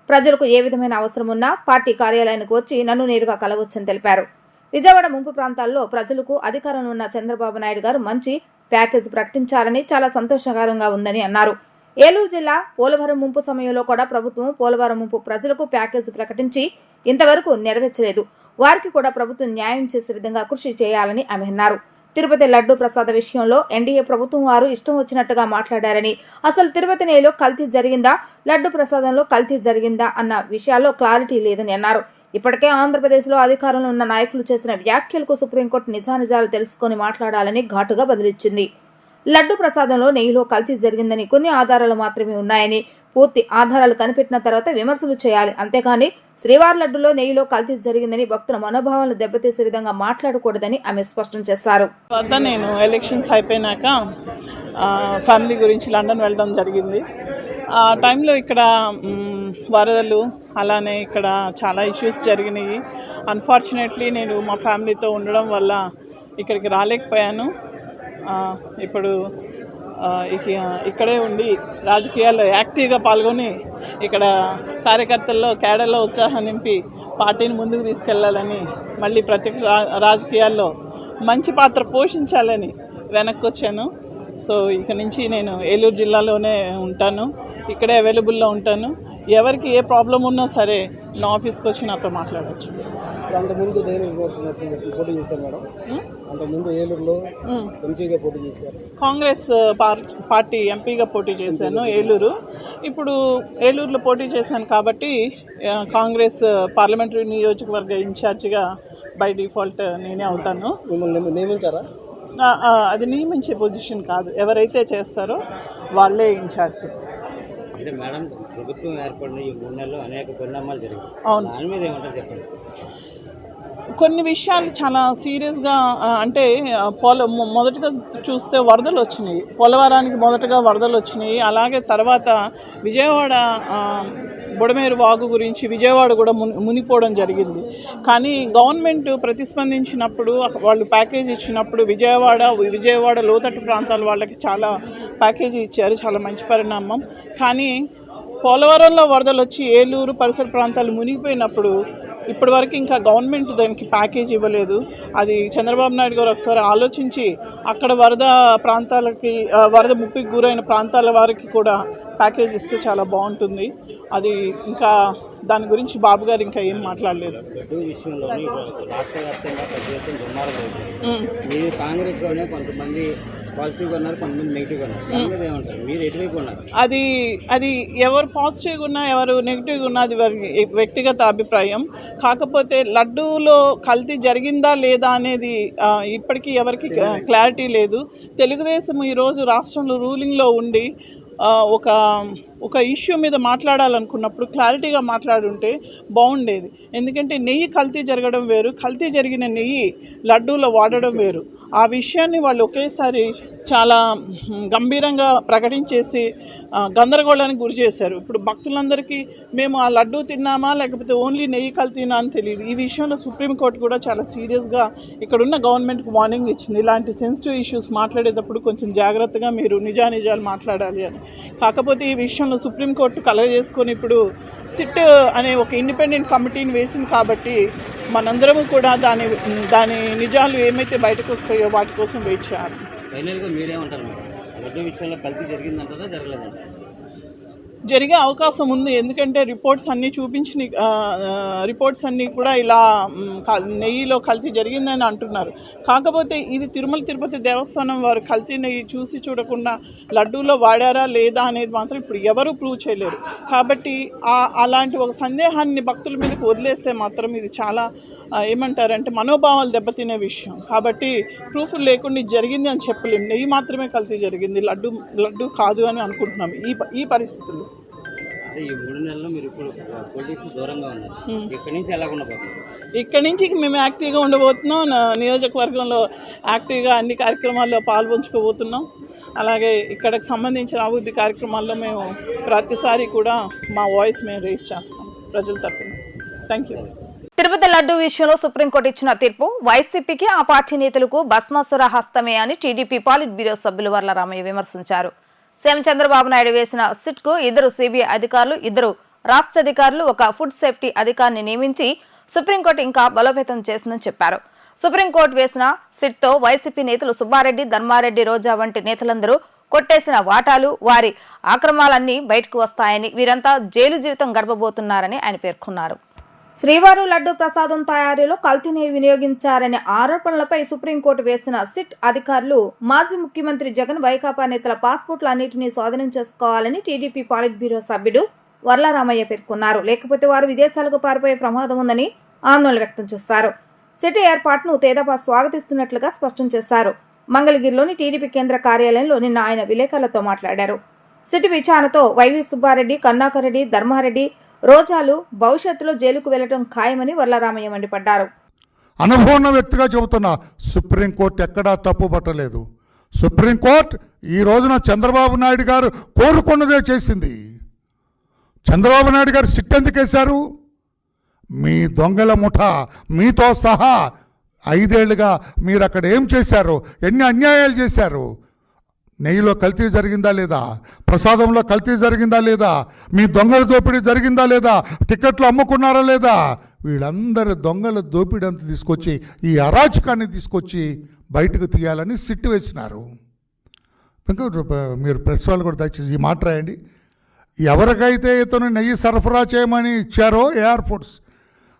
ప్రజలకు ఏ విధమైన అవసరం ఉన్నా పార్టీ కార్యాలయానికి వచ్చి నన్ను నేరుగా కలవచ్చని తెలిపారు. విజయవాడ ముంపు ప్రాంతాల్లో ప్రజలకు అధికారంలో ఉన్న చంద్రబాబు నాయుడు గారు మంచి ప్యాకేజ్ ప్రకటించారని చాలా సంతోషకరంగా ఉందని అన్నారు. ఏలూరు జిల్లా పోలవరం ముంపు సమయంలో కూడా ప్రభుత్వం పోలవరం ముంపు ప్రజలకు ప్యాకేజ్ ప్రకటించి ఇంతవరకు నెరవేర్చలేదు. వారికి కూడా ప్రభుత్వం న్యాయం చేసే విధంగా కృషి చేయాలని ఆమె అన్నారు. తిరుపతి లడ్డూ ప్రసాద విషయంలో ఎన్డీఏ ప్రభుత్వం వారు ఇష్టం వచ్చినట్టుగా మాట్లాడారని, అసలు తిరుపతి నేలో కల్తీ జరిగిందా, లడ్డూ ప్రసాదంలో కల్తీ జరిగిందా అన్న విషయాల్లో క్లారిటీ లేదని అన్నారు. ఇప్పటికే ఆంధ్రప్రదేశ్లో అధికారంలో ఉన్న నాయకులు చేసిన వ్యాఖ్యలకు సుప్రీంకోర్టు నిజానిజాలు తెలుసుకుని మాట్లాడాలని ఘాటుగా బదులిచ్చింది. లడ్డూ ప్రసాదంలో నెయ్యిలో కల్తీ జరిగిందని కొన్ని ఆధారాలు మాత్రమే ఉన్నాయని, పూర్తి ఆధారాలు కనిపెట్టిన తర్వాత విమర్శలు చేయాలి, అంతేకాని శ్రీవారి లడ్డులో నెయ్యిలో కల్తీ జరిగిందని భక్తుల మనోభావాలను దెబ్బతీసే విధంగా మాట్లాడకూడదని ఆమె స్పష్టం చేశారు. నేను ఎలక్షన్స్ అయిపోయినాక ఫ్యామిలీ గురించి లండన్ వెళ్ళడం జరిగింది. ఆ టైంలో ఇక్కడ వరదలు అలానే ఇక్కడ చాలా ఇష్యూస్ జరిగినాయి. అన్ఫార్చునేట్లీ నేను మా ఫ్యామిలీతో ఉండడం వల్ల ఇక్కడికి రాలేకపోయాను. ఇప్పుడు ఇక్కడే ఉండి రాజకీయాల్లో యాక్టివ్గా పాల్గొని ఇక్కడ కార్యకర్తల్లో క్యాడర్లో ఉత్సాహం నింపి పార్టీని ముందుకు తీసుకెళ్లాలని, మళ్ళీ ప్రత్యక్ష రాజకీయాల్లో మంచి పాత్ర పోషించాలని వెనక్కి వచ్చాను. సో ఇక నుంచి నేను ఏలూరు జిల్లాలోనే ఉంటాను, ఇక్కడే అవైలబుల్లో ఉంటాను. ఎవరికి ఏ ప్రాబ్లం ఉన్నా సరే నా ఆఫీస్కి వచ్చి నాతో మాట్లాడవచ్చు. అంతకుముందు పోటీ చేశారు మేడం, అంతకుముందు ఏలూరులో ఎంపీగా పోటీ చేశారు. కాంగ్రెస్ పార్టీ ఎంపీగా పోటీ చేశాను ఏలూరు. ఇప్పుడు ఏలూరులో పోటీ చేశాను కాబట్టి కాంగ్రెస్ పార్లమెంటరీ నియోజకవర్గ ఇన్ఛార్జిగా బై డిఫాల్ట్ నేనే అవుతాను. మిమ్మల్ని నియమించారా? అది నియమించే పొజిషన్ కాదు, ఎవరైతే చేస్తారో వాళ్ళే ఇన్ఛార్జ్. అంటే మేడం, ప్రభుత్వం ఏర్పడిన ఈ 3 నెలల్లో అనేక పరిణామాలు జరిగాయి. అవును, దాని మీద ఏమంటారు చెప్పండి. కొన్ని విషయాలు చాలా సీరియస్గా, అంటే మొదటగా చూస్తే వరదలు వచ్చినాయి, పోలవరానికి మొదటగా వరదలు వచ్చినాయి. అలాగే తర్వాత విజయవాడ బుడమేరు వాగు గురించి విజయవాడ కూడా మునిపోవడం జరిగింది. కానీ గవర్నమెంట్ ప్రతిస్పందించినప్పుడు వాళ్ళు ప్యాకేజ్ ఇచ్చినప్పుడు విజయవాడ లోతట్టు ప్రాంతాల వాళ్ళకి చాలా ప్యాకేజీ ఇచ్చారు, చాలా మంచి పరిణామం. కానీ పోలవరంలో వరదలు వచ్చి ఏలూరు పరిసర ప్రాంతాలు మునిగిపోయినప్పుడు ఇప్పటివరకు ఇంకా గవర్నమెంట్ దానికి ప్యాకేజ్ ఇవ్వలేదు. అది చంద్రబాబు నాయుడు గారు ఒకసారి ఆలోచించి అక్కడ వరద ముప్పికి గురైన ప్రాంతాల వారికి కూడా ప్యాకేజ్ ఇస్తే చాలా బాగుంటుంది. అది ఇంకా దాని గురించి బాబు గారు ఇంకా ఏం మాట్లాడలేదు. రాష్ట్ర వ్యాప్తంగా ప్రతి ఒక్కరు దుర్మార్గం అవుతుంది. మీరు కాంగ్రెస్లోనే కొంతమంది పాజిటివ్గా ఉన్నారు, కొంతమంది నెగిటివ్గా ఉన్నారు. ఏమంటారు, మీరు ఎటువైపు ఉన్నారు? అది ఎవరు పాజిటివ్గా ఉన్నా ఎవరు నెగిటివ్గా ఉన్నా అది వ్యక్తిగత అభిప్రాయం. కాకపోతే లడ్డూలో కల్తీ జరిగిందా లేదా అనేది ఇప్పటికీ ఎవరికి క్లారిటీ లేదు. తెలుగుదేశం ఈరోజు రాష్ట్రంలో రూలింగ్లో ఉండి ఒక ఇష్యూ మీద మాట్లాడాలనుకున్నప్పుడు క్లారిటీగా మాట్లాడుంటే బాగుండేది. ఎందుకంటే నెయ్యి కల్తీ జరగడం వేరు, కల్తీ జరిగిన నెయ్యి లడ్డూలో వాడడం వేరు. ఆ విషయాన్ని వాళ్ళు ఒకేసారి చాలా గంభీరంగా ప్రకటించేసి గందరగోళానికి గురి చేశారు. ఇప్పుడు భక్తులందరికీ మేము ఆ లడ్డూ తిన్నామా లేకపోతే ఓన్లీ నెయ్యి కల్తీనా అని తెలియదు. ఈ విషయంలో సుప్రీంకోర్టు కూడా చాలా సీరియస్గా ఇక్కడున్న గవర్నమెంట్కి వార్నింగ్ ఇచ్చింది. ఇలాంటి సెన్సిటివ్ ఇష్యూస్ మాట్లాడేటప్పుడు కొంచెం జాగ్రత్తగా మీరు నిజానిజాలు మాట్లాడాలి అని. కాకపోతే ఈ విషయంలో సుప్రీంకోర్టు కలగజేసుకొని ఇప్పుడు సిట్ అనే ఒక ఇండిపెండెంట్ కమిటీని వేసింది కాబట్టి మనందరము కూడా దాని నిజాలు ఏమైతే బయటకు వస్తాయో వాటి కోసం వెయిట్ చేయాలి. ఫైనల్గా మీరేమంటారు? లడ్డూ విషయంలో కల్తీ జరిగిందంటారా జరగలేదంటారా? జరిగే అవకాశం ఉంది. ఎందుకంటే రిపోర్ట్స్ అన్నీ కూడా ఇలా నెయ్యిలో కల్తీ జరిగిందని అంటున్నారు. కాకపోతే ఇది తిరుమల తిరుపతి దేవస్థానం వారు కల్తీ నెయ్యి చూసి చూడకుండా లడ్డూలో వాడారా లేదా అనేది మాత్రం ఇప్పుడు ఎవరూ ప్రూవ్ చేయలేరు. కాబట్టి అలాంటి ఒక సందేహాన్ని భక్తుల మీదకి వదిలేస్తే మాత్రం ఇది చాలా ఏమంటారంటే మనోభావాలు దెబ్బతినే విషయం. కాబట్టి ప్రూఫ్ లేకుండా ఇది జరిగింది అని చెప్పలేము. నెయ్యి మాత్రమే కల్తీ జరిగింది, లడ్డు కాదు అని అనుకుంటున్నాం ఈ పరిస్థితుల్లో. అదే ఈ 3 నెలల్లో మీరు ఇప్పుడు పొలిటిక్స్ దూరంగా ఉన్నారు, ఇక్కడి నుంచి ఎలా ఉండబోతున్నారు? ఇక్కడి నుంచి మేము యాక్టివ్గా ఉండబోతున్నాం. నియోజకవర్గంలో యాక్టివ్గా అన్ని కార్యక్రమాల్లో పాల్పంచుకోబోతున్నాం. అలాగే ఇక్కడికి సంబంధించిన అభివృద్ధి కార్యక్రమాల్లో మేము ప్రతిసారి కూడా మా వాయిస్ మేము రేస్ చేస్తాం ప్రజల తరఫున. Thank you. తిరుపతి లడ్డూ విషయంలో సుప్రీంకోర్టు ఇచ్చిన తీర్పు వైసీపీకి ఆ పార్టీ నేతలకు భస్మాసుర హస్తమే అని టీడీపీ పాలిట్ బ్యూరో సభ్యులు వర్ల రామయ్య విమర్శించారు. సీఎం చంద్రబాబు నాయుడు వేసిన సిట్ కు 2 సిబిఐ అధికారులు, 2 రాష్ట్ర అధికారులు, 1 ఫుడ్ సేఫ్టీ అధికారిని నియమించి సుప్రీంకోర్టు ఇంకా బలోపేతం చేసిందని చెప్పారు. సుప్రీంకోర్టు వేసిన సిట్ తో వైసీపీ నేతలు సుబ్బారెడ్డి, ధర్మారెడ్డి, రోజా వంటి నేతలందరూ కొట్టేసిన వాటాలు, వారి ఆక్రమాలన్నీ బయటకు వస్తాయని, వీరంతా జైలు జీవితం గడపబోతున్నారని ఆయన పేర్కొన్నారు. శ్రీవారు లడ్డూ ప్రసాదం తయారీలో కల్తీని వినియోగించారనే ఆరోపణలపై సుప్రీంకోర్టు వేసిన సిట్ అధికారులు మాజీ ముఖ్యమంత్రి జగన్, వైకాపా నేతల పాస్పోర్ట్లన్నింటినీ స్వాధీనం చేసుకోవాలని టీడీపీ పాలిట్ బ్యూరో సభ్యుడు వర్ల రామయ్య పేర్కొన్నారు. లేకపోతే వారు విదేశాలకు పారిపోయే ప్రమాదం ఉందని ఆందోళన వ్యక్తం చేశారు. సిట్ ఏర్పాటును తేదపా స్వాగతిస్తున్నట్లుగా స్పష్టం చేశారు. మంగళగిరిలోని టీడీపీ కేంద్ర కార్యాలయంలో నిన్న ఆయన విలేకరులతో మాట్లాడారు. సిట్ విచారణతో వైవి సుబ్బారెడ్డి, కన్నాకర్ రెడ్డి, ధర్మారెడ్డి, రోజాలు భవిష్యత్తులో జైలుకు వెళ్లడం ఖాయమని వర్లరామయ్య మండిపడ్డారు. అనుభవం వ్యక్తిగా చెబుతున్నా, సుప్రీంకోర్టు ఎక్కడా తప్పు పట్టలేదు. సుప్రీంకోర్టు ఈ రోజున చంద్రబాబు నాయుడు గారు కోరుకున్నదే చేసింది. చంద్రబాబు నాయుడు గారు సిట్ ఎందుకు వేశారు? మీ దొంగల ముఠ మీతో సహా 5 ఏళ్లుగా మీరు అక్కడ ఏం చేశారు, ఎన్ని అన్యాయాలు చేశారు? నెయ్యిలో కల్తీ జరిగిందా లేదా, ప్రసాదంలో కల్తీ జరిగిందా లేదా, మీ దొంగల దోపిడీ జరిగిందా లేదా, టికెట్లు అమ్ముకున్నారా లేదా? వీళ్ళందరి దొంగల దోపిడీ అంతా తీసుకొచ్చి ఈ అరాచకాన్ని తీసుకొచ్చి బయటకు తీయాలని సిట్ వేసినారు. ఇంకా మీరు ప్రెస్ వాళ్ళు కూడా దయచేసి ఈ మాట రాయండి. ఎవరికైతే ఇతను నెయ్యి సరఫరా చేయమని ఇచ్చారో ఏఆర్ ఫుడ్స్,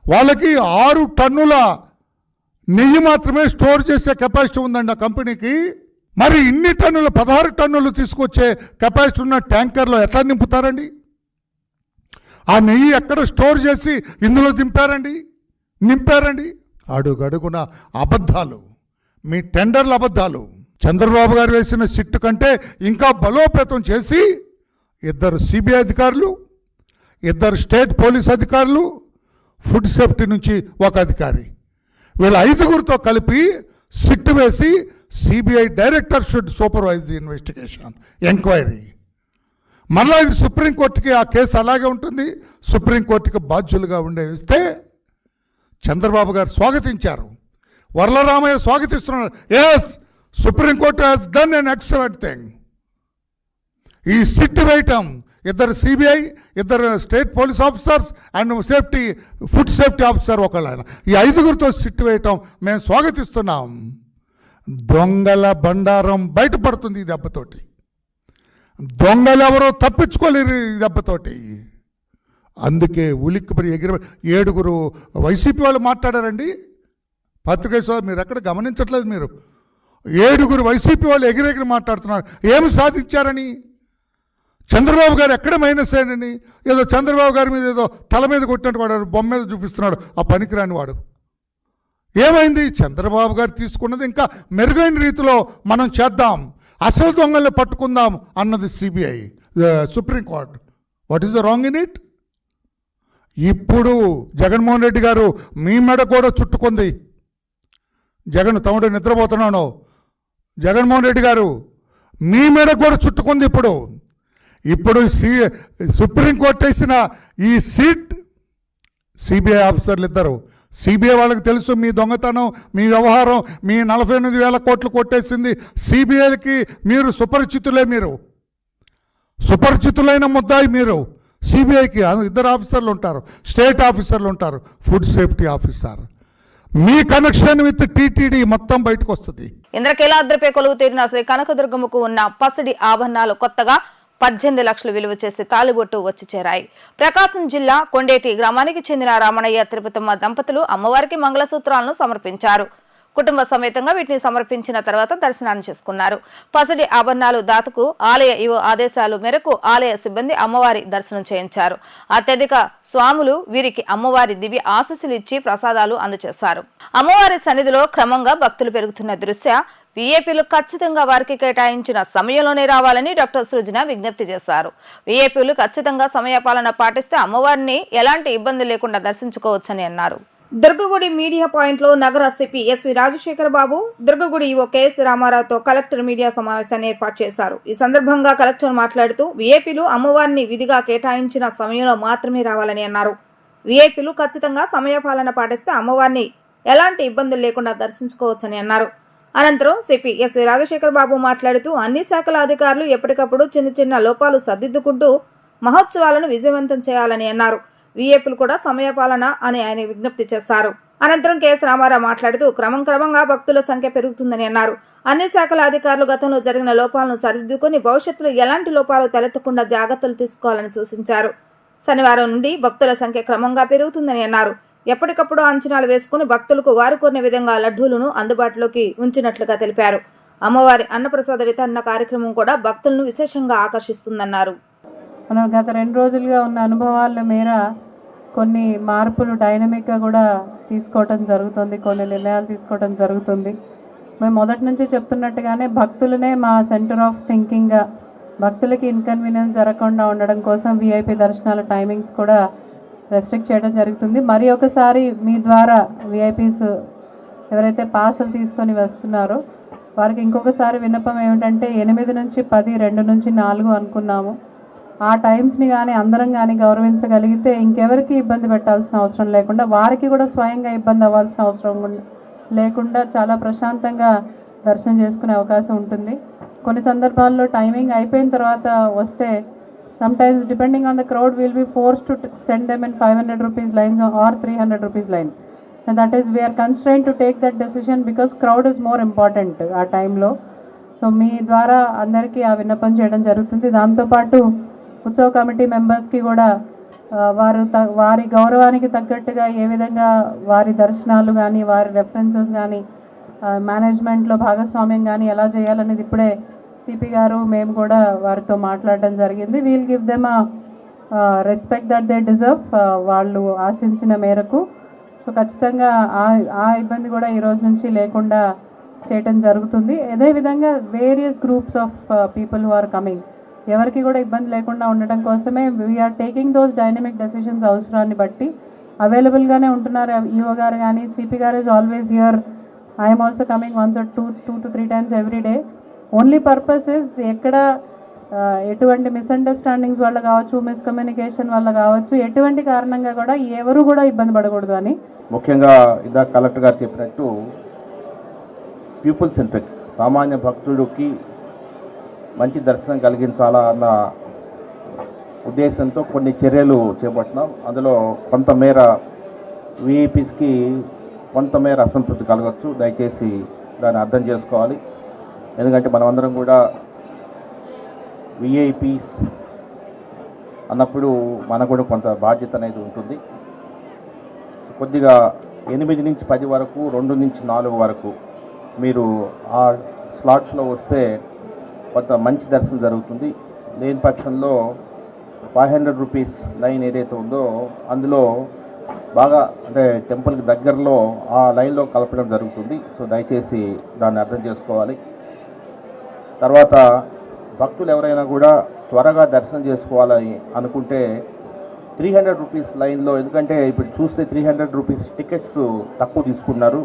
వాళ్ళకి 6 టన్నుల నెయ్యి మాత్రమే స్టోర్ చేసే కెపాసిటీ ఉందండి ఆ కంపెనీకి. మరి ఇన్ని టన్నులు 16 టన్నులు తీసుకొచ్చే కెపాసిటీ ఉన్న ట్యాంకర్లో ఎట్లా నింపుతారండి? ఆ నెయ్యి ఎక్కడ స్టోర్ చేసి ఇందులో నింపారండి? అడుగడుగున అబద్ధాలు, మీ టెండర్ల అబద్ధాలు. చంద్రబాబు గారు వేసిన సిట్టు కంటే ఇంకా బలోపేతం చేసి 2 సిబిఐ అధికారులు, 2 స్టేట్ పోలీస్ అధికారులు, ఫుడ్ సేఫ్టీ నుంచి 1 అధికారి, వీళ్ళ 5గురితో కలిపి సిట్టు వేసి CBI director should supervise the investigation, enquiry. మళ్ళీ ఇది సుప్రీంకోర్టుకి ఆ కేసు అలాగే ఉంటుంది. సుప్రీంకోర్టుకి బాధ్యులుగా ఇస్తే చంద్రబాబు గారు స్వాగతించారు, వరలరామయ్య స్వాగతిస్తున్నారు. Yes, Supreme Court has done an excellent thing. ఈ సిట్ వేయటం, ఇద్దరు సిబిఐ, ఇద్దరు state police officers and food safety officer ఒకళ్ళ, ఈ 5గురితో సిట్ వేయటం మేము స్వాగతిస్తున్నాం. దొంగల బండారం బయటపడుతుంది ఈ దెబ్బతోటి. దొంగలు ఎవరో తప్పించుకోలేరు ఈ దెబ్బతోటి. అందుకే ఉలిక్కిపడి 7గురు వైసీపీ వాళ్ళు మాట్లాడారండి. పత్రికేశ్వర మీరు ఎక్కడ గమనించట్లేదు. మీరు 7గురు వైసీపీ వాళ్ళు ఎగిరెగిరి మాట్లాడుతున్నారు. ఏమి సాధించారని, చంద్రబాబు గారు ఎక్కడ మైనస్ అయ్యాడని, ఏదో చంద్రబాబు గారి మీద ఏదో తల మీద కొట్టినట్టు వాడు బొమ్మ మీద చూపిస్తున్నాడు ఆ పనికిరాని వాడు. ఏమైంది? చంద్రబాబు గారు తీసుకున్నది ఇంకా మెరుగైన రీతిలో మనం చేద్దాం, అసలు దొంగల్ని పట్టుకుందాం అన్నది CBI, supreme court. What is the wrong in it? ఇప్పుడు జగన్మోహన్ రెడ్డి గారు మీ మెడ కూడా చుట్టుకుంది. జగన్ తమ్ముడు నిద్రపోతున్నాను, జగన్మోహన్ రెడ్డి గారు మీ మెడ కూడా చుట్టుకుంది. ఇప్పుడు సుప్రీంకోర్టు వేసిన ఈ సీట్ సిబిఐ ఆఫీసర్లు ఇద్దరు, సిబిఐ వాళ్ళకి తెలుసు మీ దొంగతనం, మీ వ్యవహారం, మీ 48,000 కోట్లు కొట్టేసింది సిబిఐకి. మీరు సుపరిచితులే, మీరు సుపరిచితులైన ముద్దాయి మీరు. సిబిఐకి ఇద్దరు ఆఫీసర్లు ఉంటారు, స్టేట్ ఆఫీసర్లు ఉంటారు, food safety officer. Me connection with TTD మొత్తం బయటకు వస్తుంది. ఇంద్రకీలాద్రిపై కొలువు తీరిన శ్రీ కనకదుర్గమ్మకు ఉన్న పసిడి ఆభరణాలు కొత్తగా 18 లక్షలు విలువ చేసి తాలిబొట్టు వచ్చి చేరాయి. ప్రకాశం జిల్లా కొండేటి గ్రామానికి చెందిన రామణయ్య తిరుపతమ్మ దంపతులు అమ్మవారికి మంగళసూత్రాలను సమర్పించారు. కుటుంబ సమేతంగా వీటిని సమర్పించిన తర్వాత దర్శనాన్ని చేసుకున్నారు. పసిడి ఆభరణాలు దాతకు ఆలయ ఈవో ఆదేశాల మేరకు ఆలయ సిబ్బంది అమ్మవారి దర్శనం చేయించారు. అత్యధిక స్వాములు వీరికి అమ్మవారి దివ్య ఆశీస్సులు ఇచ్చి ప్రసాదాలు అందజేశారు. అమ్మవారి సన్నిధిలో క్రమంగా భక్తులు పెరుగుతున్న దృశ్య వీఐపీలు ఖచ్చితంగా వారికి కేటాయించిన సమయంలోనే రావాలని డాక్టర్ సృజన విజ్ఞప్తి చేశారు. వీఐపీలు ఖచ్చితంగా సమయపాలన పాటిస్తే అమ్మవారిని ఎలాంటి ఇబ్బంది లేకుండా దర్శించుకోవచ్చని అన్నారు. దుర్గగుడి మీడియా పాయింట్ లో నగర సిపి ఎస్వి రాజశేఖర్ బాబు, దుర్గగుడి ఈవో కెఎస్ రామారావుతో కలెక్టర్ మీడియా సమావేశాన్ని ఏర్పాటు చేశారు. ఈ సందర్భంగా కలెక్టర్ మాట్లాడుతూ వీఐపీలు అమ్మవారిని విధిగా కేటాయించిన సమయంలో మాత్రమే రావాలని అన్నారు. వీఐపీలు ఖచ్చితంగా సమయపాలన పాటిస్తే అమ్మవారిని ఎలాంటి ఇబ్బందులు లేకుండా దర్శించుకోవచ్చని అన్నారు. అనంతరం సిపి ఎస్వి రాజశేఖర్ బాబు మాట్లాడుతూ అన్ని శాఖల అధికారులు ఎప్పటికప్పుడు చిన్న చిన్న లోపాలు సర్దిద్దుకుంటూ మహోత్సవాలను విజయవంతం చేయాలని అన్నారు. వీఐపీలు కూడా సమయపాలన అని ఆయన విజ్ఞప్తి చేశారు. అనంతరం కెఎస్ రామారావు మాట్లాడుతూ క్రమంగా భక్తుల సంఖ్య పెరుగుతుందని అన్నారు. అన్ని శాఖల అధికారులు గతంలో జరిగిన లోపాలను సరిదిద్దుకుని భవిష్యత్తులో ఎలాంటి లోపాలు తలెత్తకుండా జాగ్రత్తలు తీసుకోవాలని సూచించారు. శనివారం నుండి భక్తుల సంఖ్య క్రమంగా పెరుగుతుందని అన్నారు. ఎప్పటికప్పుడు అంచనాలు వేసుకుని భక్తులకు వారు కోరిన విధంగా లడ్డూలను అందుబాటులోకి ఉంచినట్లుగా తెలిపారు. అమ్మవారి అన్నప్రసాద వితరణ కార్యక్రమం కూడా భక్తులను విశేషంగా ఆకర్షిస్తుందన్నారు. మనం గత 2 రోజులుగా ఉన్న అనుభవాల మేర కొన్ని మార్పులు డైనమిక్గా కూడా తీసుకోవటం జరుగుతుంది, కొన్ని నిర్ణయాలు తీసుకోవటం జరుగుతుంది. మేము మొదటి నుంచి చెప్తున్నట్టుగానే భక్తులనే మా సెంటర్ ఆఫ్ థింకింగ్గా, భక్తులకి ఇన్కన్వీనియన్స్ జరగకుండా ఉండడం కోసం వీఐపీ దర్శనాల టైమింగ్స్ కూడా రెస్ట్రిక్ట్ చేయడం జరుగుతుంది. మరి ఒకసారి మీ ద్వారా వీఐపీస్ ఎవరైతే పాసులు తీసుకొని వస్తున్నారో వారికి ఇంకొకసారి విన్నపం ఏమిటంటే 8 నుంచి 10, 2 నుంచి 4 అనుకున్నాము. ఆ టైమ్స్ని కానీ అందరం కానీ గౌరవించగలిగితే ఇంకెవరికి ఇబ్బంది పెట్టాల్సిన అవసరం లేకుండా, వారికి కూడా స్వయంగా ఇబ్బంది అవ్వాల్సిన అవసరం లేకుండా చాలా ప్రశాంతంగా దర్శనం చేసుకునే అవకాశం ఉంటుంది. కొన్ని సందర్భాల్లో టైమింగ్ అయిపోయిన తర్వాత వస్తే sometimes depending on the crowd we will be forced to send them in 500 rupees lines or 300 rupees line, and that is we are constrained to take that decision because crowd is more important ఆ టైంలో. So మీ ద్వారా అందరికీ ఆ విన్నపం చేయడం జరుగుతుంది. దాంతోపాటు ఉత్సవ కమిటీ మెంబర్స్కి కూడా వారి గౌరవానికి తగ్గట్టుగా ఏ విధంగా వారి దర్శనాలు కానీ వారి రెఫరెన్సెస్ కానీ మేనేజ్మెంట్లో భాగస్వామ్యం కానీ ఎలా చేయాలనేది ఇప్పుడే సిపి గారు మేము కూడా వారితో మాట్లాడడం జరిగింది. We'll give them respect that they deserve, వాళ్ళు ఆశించిన మేరకు. సో ఖచ్చితంగా ఆ ఇబ్బంది కూడా ఈ రోజు నుంచి లేకుండా చేయటం జరుగుతుంది. అదేవిధంగా various groups of people who are coming, ఎవరికి కూడా ఇబ్బంది లేకుండా ఉండటం కోసమే we are taking those dynamic decisions. అవసరాన్ని బట్టి అవైలబుల్గానే ఉంటున్నారు ఈఓ గారు కానీ. సిపి గారు is always here. I'm also coming 1 or 2 to 3 times every day. Only purpose is ఎక్కడ ఎటువంటి మిస్అండర్స్టాండింగ్స్ వల్ల కావచ్చు, మిస్కమ్యూనికేషన్ వల్ల కావచ్చు, ఎటువంటి కారణంగా కూడా ఎవరు కూడా ఇబ్బంది పడకూడదు అని. ముఖ్యంగా ఇందాక కలెక్టర్ గారు చెప్పినట్టు పీపుల్ సెంట్రిక్, సామాన్య భక్తుడికి మంచి దర్శనం కలిగించాలా అన్న ఉద్దేశంతో కొన్ని చర్యలు చేపట్టినాం. అందులో కొంతమేర విఐపీస్కి కొంతమేర అసంతృప్తి కలగచ్చు. దయచేసి దాన్ని అర్థం చేసుకోవాలి. ఎందుకంటే మనమందరం కూడా విఐపీస్ అన్నప్పుడు మనకు కూడా కొంత బాధ్యత అనేది ఉంటుంది. కొద్దిగా 8 నుంచి 10 వరకు, 2 నుంచి 4 వరకు మీరు ఆ స్లాట్స్లో వస్తే కొంత మంచి దర్శనం జరుగుతుంది. లేని పక్షంలో 500 రూపీస్ లైన్ ఏదైతే ఉందో అందులో బాగా అంటే టెంపుల్కి దగ్గరలో ఆ లైన్లో కలపడం జరుగుతుంది. సో దయచేసి దాన్ని అర్థం చేసుకోవాలి. తర్వాత భక్తులు ఎవరైనా కూడా త్వరగా దర్శనం చేసుకోవాలని అనుకుంటే 300 రూపీస్ లైన్లో, ఎందుకంటే ఇప్పుడు చూస్తే 300 రూపీస్ టికెట్స్ తక్కువ తీసుకున్నారు,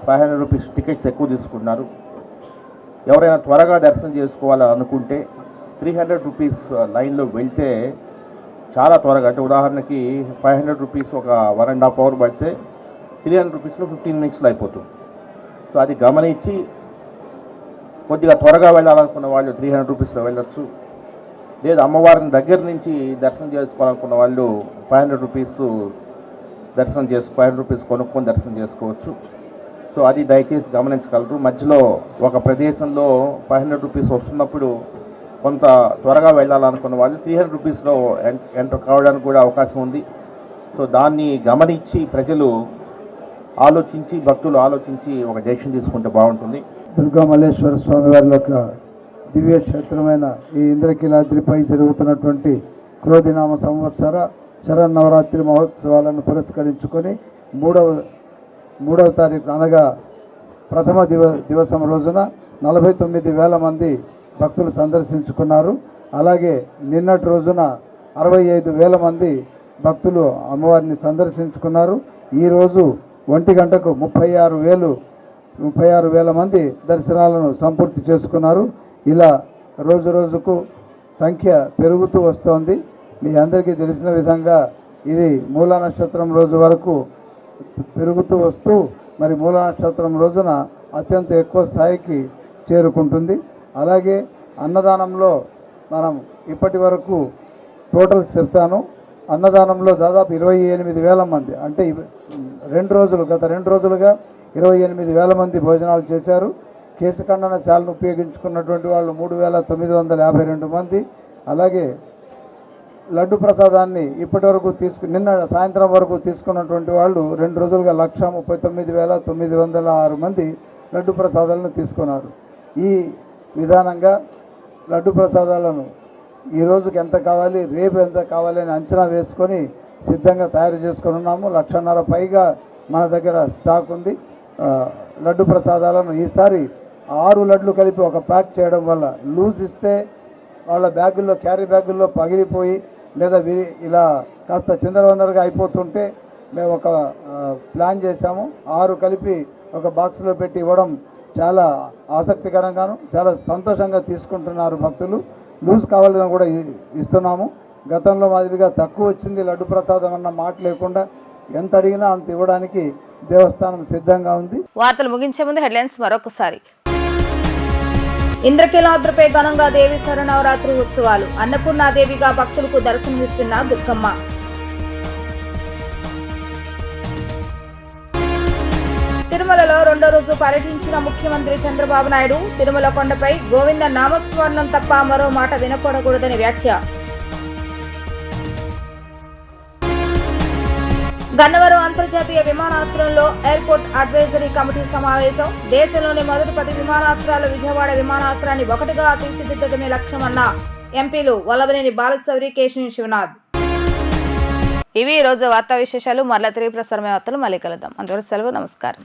500 రూపీస్ టికెట్స్ ఎక్కువ తీసుకున్నారు. ఎవరైనా త్వరగా దర్శనం చేసుకోవాలని అనుకుంటే 300 రూపీస్ లైన్లో వెళ్తే చాలా త్వరగా, అంటే ఉదాహరణకి 500 రూపీస్ ఒక 1.5 అవర్ పడితే 300 రూపీస్లో 15 మినిట్స్లో అయిపోతుంది. సో అది గమనించి కొద్దిగా త్వరగా వెళ్ళాలనుకున్న వాళ్ళు 300 రూపీస్లో వెళ్ళొచ్చు. లేదా అమ్మవారిని దగ్గర నుంచి దర్శనం చేసుకోవాలనుకున్న వాళ్ళు 500 రూపీస్ దర్శనం 500 రూపీస్ కొనుక్కొని దర్శనం చేసుకోవచ్చు. సో అది దయచేసి గమనించగలరు. మధ్యలో ఒక ప్రదేశంలో 500 రూపీస్ వస్తున్నప్పుడు కొంత త్వరగా వెళ్ళాలనుకున్న వాళ్ళు 300 రూపీస్లో ఎంటర్ కావడానికి కూడా అవకాశం ఉంది. సో దాన్ని గమనించి ప్రజలు ఆలోచించి, భక్తులు ఆలోచించి ఒక డెసిషన్ తీసుకుంటే బాగుంటుంది. దుర్గా మల్లేశ్వర స్వామి వారి యొక్క దివ్య క్షేత్రమైన ఈ ఇంద్రకీలాద్రిపై జరుగుతున్నటువంటి క్రోధినామ సంవత్సర శరన్నవరాత్రి మహోత్సవాలను పురస్కరించుకొని మూడవ తారీఖు అనగా ప్రథమ దివసం రోజున 49,000 మంది భక్తులు సందర్శించుకున్నారు. అలాగే నిన్నటి రోజున 65,000 మంది భక్తులు అమ్మవారిని సందర్శించుకున్నారు. ఈరోజు 1 గంటకు 36,000 మంది దర్శనాలను సంపూర్తి చేసుకున్నారు. ఇలా రోజు రోజుకు సంఖ్య పెరుగుతూ వస్తోంది. మీ అందరికీ తెలిసిన విధంగా ఇది మూలా నక్షత్రం రోజు వరకు పెరుగుతూ వస్తూ మరి మూలా నక్షత్రం రోజున అత్యంత ఎక్కువ స్థాయికి చేరుకుంటుంది. అలాగే అన్నదానంలో మనం ఇప్పటి వరకు టోటల్స్ చెప్తాను. అన్నదానంలో దాదాపు 28,000 మంది, అంటే గత 2 రోజులుగా 28,000 మంది భోజనాలు చేశారు. కేశఖండన శాలను ఉపయోగించుకున్నటువంటి వాళ్ళు 3,952 మంది. అలాగే లడ్డు ప్రసాదాన్ని ఇప్పటి వరకు నిన్న సాయంత్రం వరకు తీసుకున్నటువంటి వాళ్ళు 2 రోజులుగా 139,906 మంది లడ్డు ప్రసాదాలను తీసుకున్నారు. ఈ విధానంగా లడ్డు ప్రసాదాలను ఈ రోజుకి ఎంత కావాలి, రేపు ఎంత కావాలి అని అంచనా వేసుకొని సిద్ధంగా తయారు చేసుకొని ఉన్నాము. 1,50,000 పైగా మన దగ్గర స్టాక్ ఉంది. లడ్డు ప్రసాదాలను ఈసారి 6 లడ్లు కలిపి ఒక ప్యాక్ చేయడం వల్ల లూజ్ ఇస్తే వాళ్ళ బ్యాగుల్లో, క్యారీ బ్యాగుల్లో పగిలిపోయి లేదా ఇలా కాస్త చిందరవందరగా అయిపోతుంటే మేము ఒక ప్లాన్ చేశాము. 6 కలిపి ఒక బాక్స్లో పెట్టి ఇవ్వడం చాలా ఆసక్తికరంగాను చాలా సంతోషంగా తీసుకుంటున్నారు భక్తులు. లూజ్ కావాలని కూడా ఇస్తున్నాము. గతంలో మాదిరిగా తక్కువ వచ్చింది లడ్డు ప్రసాదం అన్న మాట లేకుండా ఎంత అడిగినా అంత ఇవ్వడానికి దేవస్థానం సిద్ధంగా ఉంది. వార్తలు ముగించే ముందు హెడ్లైన్స్ మరొకసారి. ఇంద్రకీలాద్రిపై ఘనంగా దేవి శరన్నవరాత్రి ఉత్సవాలు. అన్నపూర్ణాదేవిగా భక్తులకు దర్శనమిస్తున్న దుర్గమ్మ. తిరుమలలో 2వ రోజు పర్యటించిన ముఖ్యమంత్రి చంద్రబాబు నాయుడు. తిరుమల కొండపై గోవింద నామస్మరణం తప్ప మరో మాట వినపడకూడదని వ్యాఖ్య. గన్నవరం అంతర్జాతీయ విమానాశ్రయంలో ఎయిర్పోర్ట్ అడ్వైజరీ కమిటీ సమావేశం. దేశంలోని మొదటి 10 విమానాశ్రయాలు విజయవాడ విమానాశ్రయాన్ని ఒకటిగా తీర్చిదిద్దడమే లక్ష్యమన్న ఎంపీలు వల్లభనేని బాలశౌరి, కేశినేని శివనాథ్. ఇవి ఈ రోజు వార్తా విశేషాలు. మరలా తిరిగి ప్రసారమే వార్తలు మళ్ళీ కలుద్దాం. అంతవరకు సెలవు. నమస్కారం.